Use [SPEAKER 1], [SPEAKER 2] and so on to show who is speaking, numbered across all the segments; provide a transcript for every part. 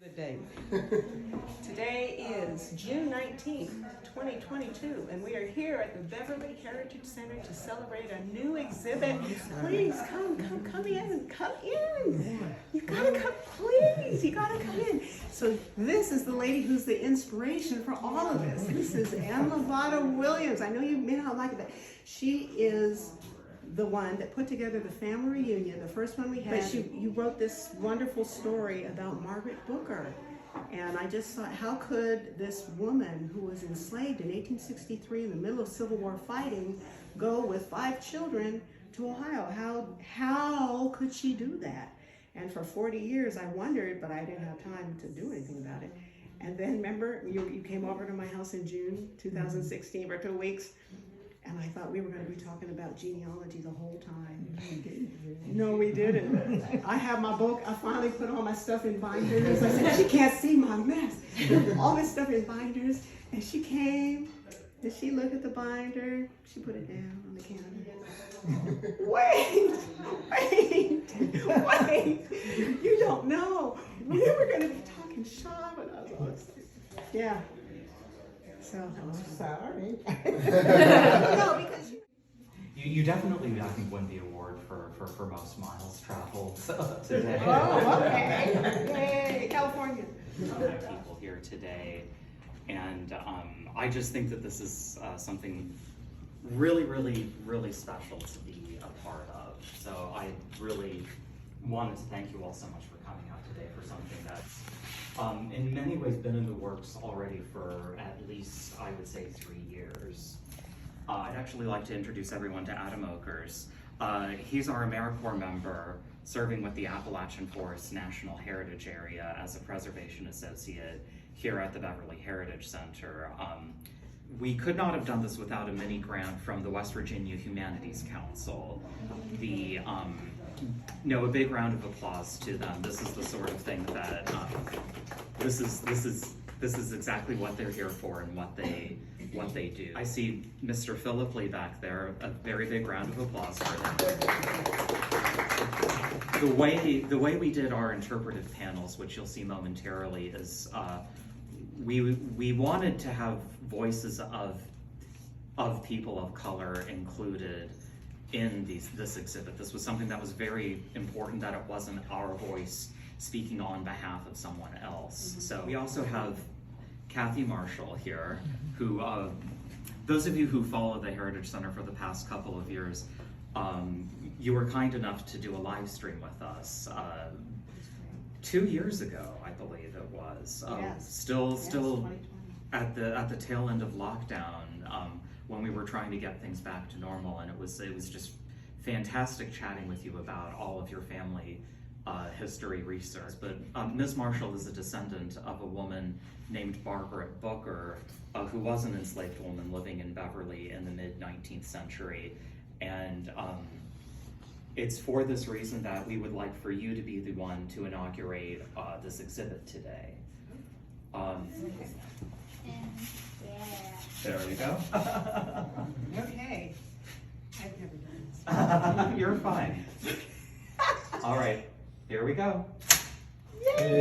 [SPEAKER 1] Good day. Today is June 19th, 2022, and we are here at the Beverly Heritage Center to celebrate a new exhibit. Please come in. You gotta come, please, you gotta come in. So this is the lady who's the inspiration for all of this. This is Anne Lavada Williams. I know you may not like it, but she is the one that put together the family reunion, the first one we had. But you wrote this wonderful story about Margaret Booker. And I just thought, how could this woman who was enslaved in 1863 in the middle of Civil War fighting go with 5 children to Ohio? How could she do that? And for 40 years I wondered, but I didn't have time to do anything about it. And then remember, you came over to my house in June 2016 for 2 weeks. And I thought we were going to be talking about genealogy the whole time. No, we didn't. I have my book. I finally put all my stuff in binders. I said, she can't see my mess. All this stuff in binders. And she came, and she looked at the binder. She put it down on the counter. Wait. You don't know. We were going to be talking shop, and I was all excited. Yeah. So I'm sorry. No, because
[SPEAKER 2] you definitely, I think, won the award for most miles traveled today.
[SPEAKER 1] Oh, okay. Yay, California.
[SPEAKER 2] People here today, and I just think that this is something really, really, really special to be a part of. So I really wanted to thank you all so much for coming out today for something that's in many ways been in the works already for at least, I would say, 3 years. I'd actually like to introduce everyone to Adam Oakers. He's our AmeriCorps member serving with the Appalachian Forest National Heritage Area as a preservation associate here at the Beverly Heritage Center. We could not have done this without a mini grant from the West Virginia Humanities Council. A big round of applause to them. This is the sort of thing that this is exactly what they're here for and what they do. I see Mr. Philip Lee back there. A very big round of applause for him. The way we did our interpretive panels, which you'll see momentarily, is we wanted to have voices of people of color included in this exhibit. This was something that was very important, that it wasn't our voice speaking on behalf of someone else. So we also have Kathy Marshall here, who, those of you who follow the Heritage Center for the past couple of years, you were kind enough to do a live stream with us 2 years ago, I believe it was.
[SPEAKER 1] Yes.
[SPEAKER 2] Still at the tail end of lockdown, when we were trying to get things back to normal, and it was just fantastic chatting with you about all of your family history research. But Ms. Marshall is a descendant of a woman named Margaret Booker, who was an enslaved woman living in Beverly in the mid-19th century. And it's for this reason that we would like for you to be the one to inaugurate this exhibit today. There we go.
[SPEAKER 1] okay. I've never done this.
[SPEAKER 2] You're fine. All right, here we go.
[SPEAKER 1] Yay!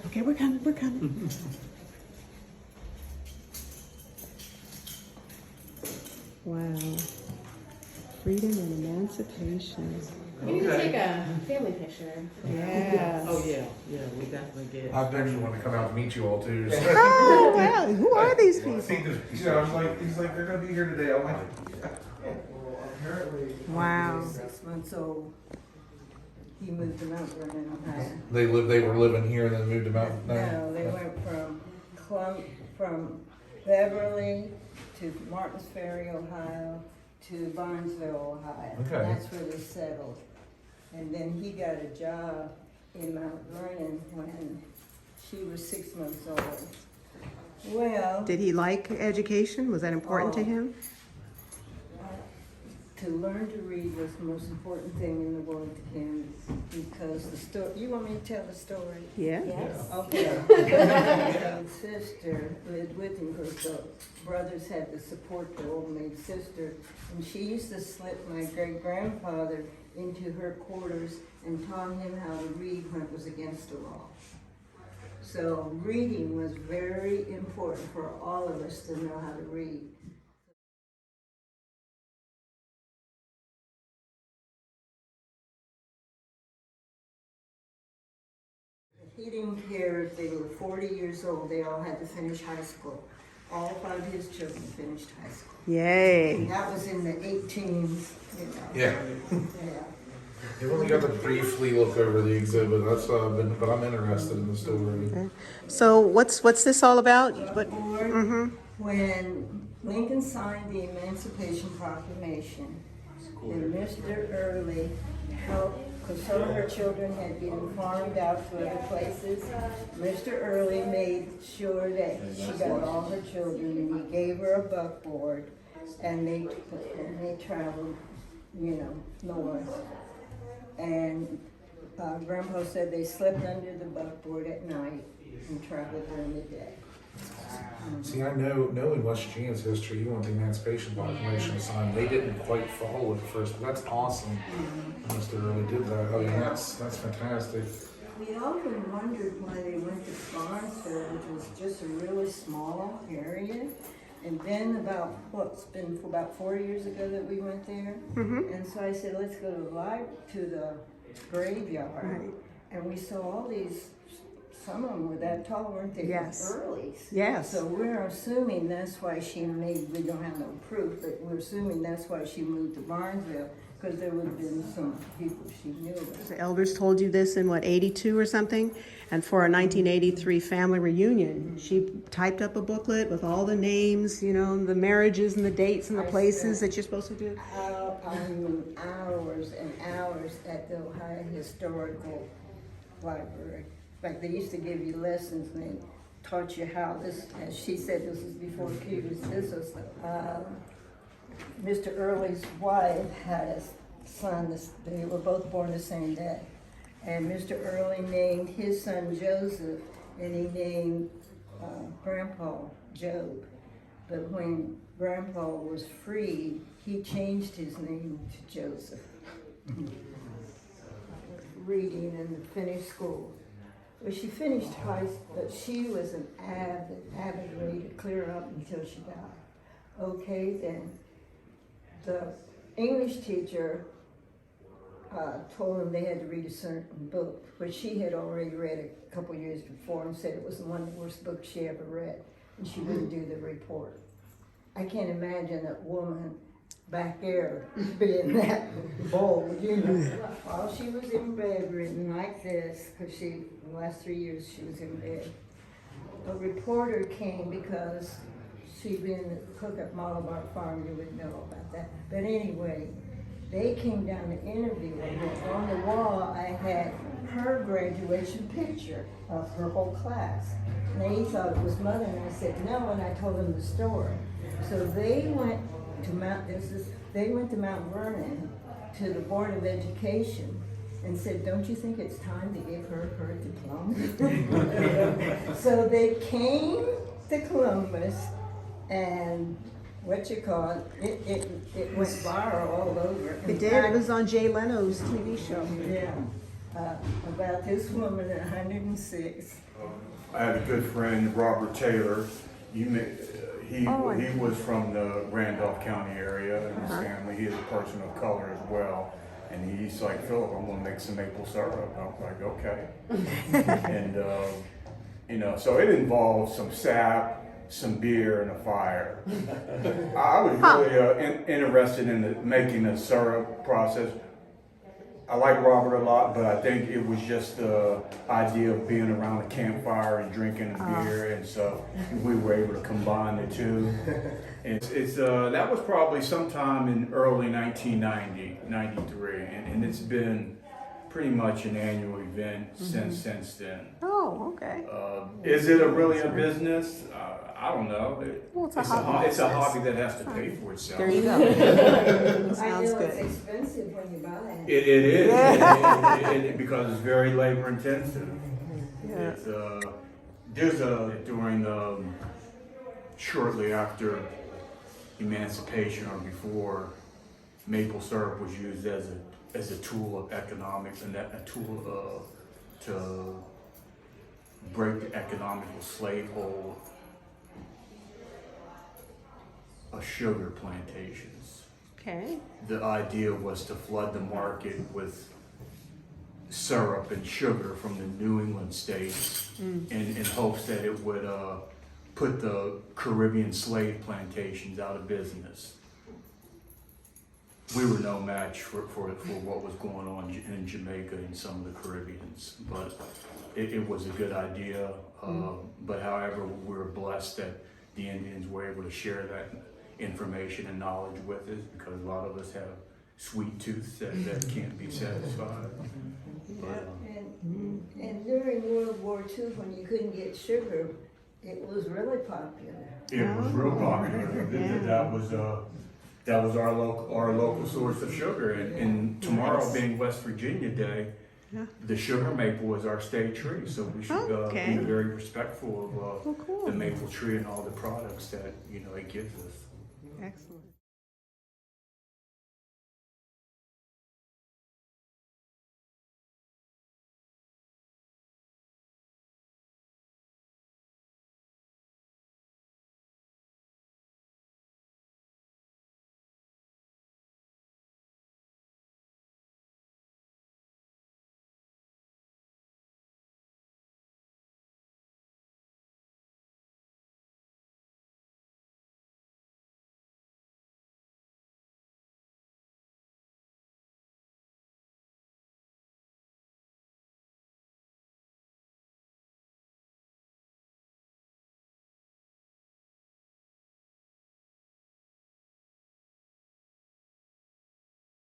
[SPEAKER 1] Okay, we're coming. Wow. Freedom and emancipation.
[SPEAKER 3] We need to take a family picture.
[SPEAKER 1] Yes.
[SPEAKER 4] Oh yeah, we definitely did.
[SPEAKER 5] I actually want to come out and meet you all too. So.
[SPEAKER 1] Oh wow, who are these people?
[SPEAKER 5] Yeah, I was like, he's like, they're gonna be here today. I'm like,
[SPEAKER 4] Apparently,
[SPEAKER 1] Wow.
[SPEAKER 4] 6 months old. He moved to Mount Vernon, Ohio.
[SPEAKER 5] they were living here and then moved to Mountain.
[SPEAKER 4] No, they went from Beverly to Martins Ferry, Ohio, to Barnesville, Ohio.
[SPEAKER 5] Okay.
[SPEAKER 4] And that's where they settled. And then he got a job in Mount Vernon when she was 6 months old. Well,
[SPEAKER 1] Did he like education? Was that important to him?
[SPEAKER 4] to learn to read was the most important thing in the world to him, because the story, you want me to tell the story?
[SPEAKER 1] Yeah.
[SPEAKER 3] Yes.
[SPEAKER 4] Okay. My sister lived with him because the brothers had to support the old maid sister, and she used to slip my great-grandfather into her quarters and taught him how to read when it was against the law. So reading was very important for all of us to know how to read. He didn't care if they were 40 years old, they all had to finish high school. All 5 of his children finished high school.
[SPEAKER 1] Yay.
[SPEAKER 4] And that was in the 18s, you know.
[SPEAKER 5] Yeah.
[SPEAKER 4] Yeah.
[SPEAKER 5] You've only got to briefly look over the exhibit. That's but I'm interested in the story.
[SPEAKER 1] So what's this all about? What?
[SPEAKER 4] Board, when Lincoln signed the Emancipation Proclamation, and Mr. Early helped, because some of her children had been farmed out to other places. Mr. Early made sure that she got all her children, and he gave her a buckboard, and they traveled, you know, north. And Grandpa said they slept under the buckboard at night and traveled during the day.
[SPEAKER 5] See, I know, knowing West Virginia's history, even with the Emancipation Proclamation signed, they didn't quite follow it first, but that's awesome. Mr. Early did that. I mean, that's fantastic.
[SPEAKER 4] We often wondered why they went to Barnesville, which was just a really small area. And then it's been for about 4 years ago that we went there. And so I said, let's go to the graveyard.
[SPEAKER 1] Right.
[SPEAKER 4] And we saw all these, some of them were that tall, weren't they?
[SPEAKER 1] Yes.
[SPEAKER 4] Earlys.
[SPEAKER 1] Yes.
[SPEAKER 4] So we're assuming that's why she we don't have no proof, but we're assuming that's why she moved to Barnesville, because there would have been some people she knew.
[SPEAKER 1] The elders told you this in what, 82 or something? And for a 1983 family reunion, she typed up a booklet with all the names, you know, the marriages and the dates and the places that you're supposed to do.
[SPEAKER 4] I mean, hours and hours at the Ohio Historical Library. Like, they used to give you lessons, and they taught you how this, as she said, this was before computers. This was, Mr. Early's wife had a son, they were both born the same day. And Mr. Early named his son Joseph, and he named Grandpa Job. But when Grandpa was freed, he changed his name to Joseph. Reading and finished school. Well, she finished high school, but she was an avid reader, clear up until she died. Okay, then the English teacher told them they had to read a certain book, which she had already read a couple years before, and said it was one of the worst books she ever read, and she wouldn't do the report. I can't imagine that woman back there being that bold, you know. While she was in bed written like this, because the last 3 years she was in bed, a reporter came because she'd been the cook at Malabar Farm, you would know about that. But anyway, they came down to interview her. On the wall, I had her graduation picture of her whole class. And they thought it was Mother, and I said no, and I told them the story. So they went to Mount Vernon, to the Board of Education, and said, don't you think it's time to give her her diploma? So they came to Columbus, and it went viral all over.
[SPEAKER 1] It did. It was on Jay Leno's TV show.
[SPEAKER 4] Yeah, about this woman at 106.
[SPEAKER 6] I had a good friend, Robert Taylor. He was from the Randolph County area, and his family. He is a person of color as well. And he's like, Philip, I'm gonna make some maple syrup. And I was like, okay. And you know, so it involved some sap, some beer, and a fire. I was really interested in making the syrup process. I like Robert a lot, but I think it was just the idea of being around a campfire and drinking beer, and so we were able to combine the two. That was probably sometime in early 1990, 93, and it's been pretty much an annual event since then.
[SPEAKER 1] Oh, okay.
[SPEAKER 6] Is it really a business? I don't know.
[SPEAKER 1] Well, it's a hobby.
[SPEAKER 6] It's a hobby that has to pay for itself.
[SPEAKER 1] There you go.
[SPEAKER 4] I
[SPEAKER 1] Sounds
[SPEAKER 4] know it's
[SPEAKER 1] good.
[SPEAKER 4] expensive when you buy it.
[SPEAKER 6] It is because it's very labor intensive.
[SPEAKER 1] Yeah.
[SPEAKER 6] It's during shortly after emancipation or before, maple syrup was used as a tool of economics and a tool to break the economical slave hold of sugar plantations.
[SPEAKER 1] Okay.
[SPEAKER 6] The idea was to flood the market with syrup and sugar from the New England states in hopes that it would put the Caribbean slave plantations out of business. We were no match for what was going on in Jamaica and some of the Caribbeans, but it was a good idea. But however, we were blessed that the Indians were able to share that information and knowledge with us, because a lot of us have sweet tooths that can't be satisfied. But,
[SPEAKER 4] And during World War II, when you couldn't get sugar, it was really popular.
[SPEAKER 6] it was real popular. That was our local source of sugar. And tomorrow being West Virginia Day, the sugar maple is our state tree. So we should be very respectful of the maple tree and all the products that it gives us.
[SPEAKER 1] Excellent.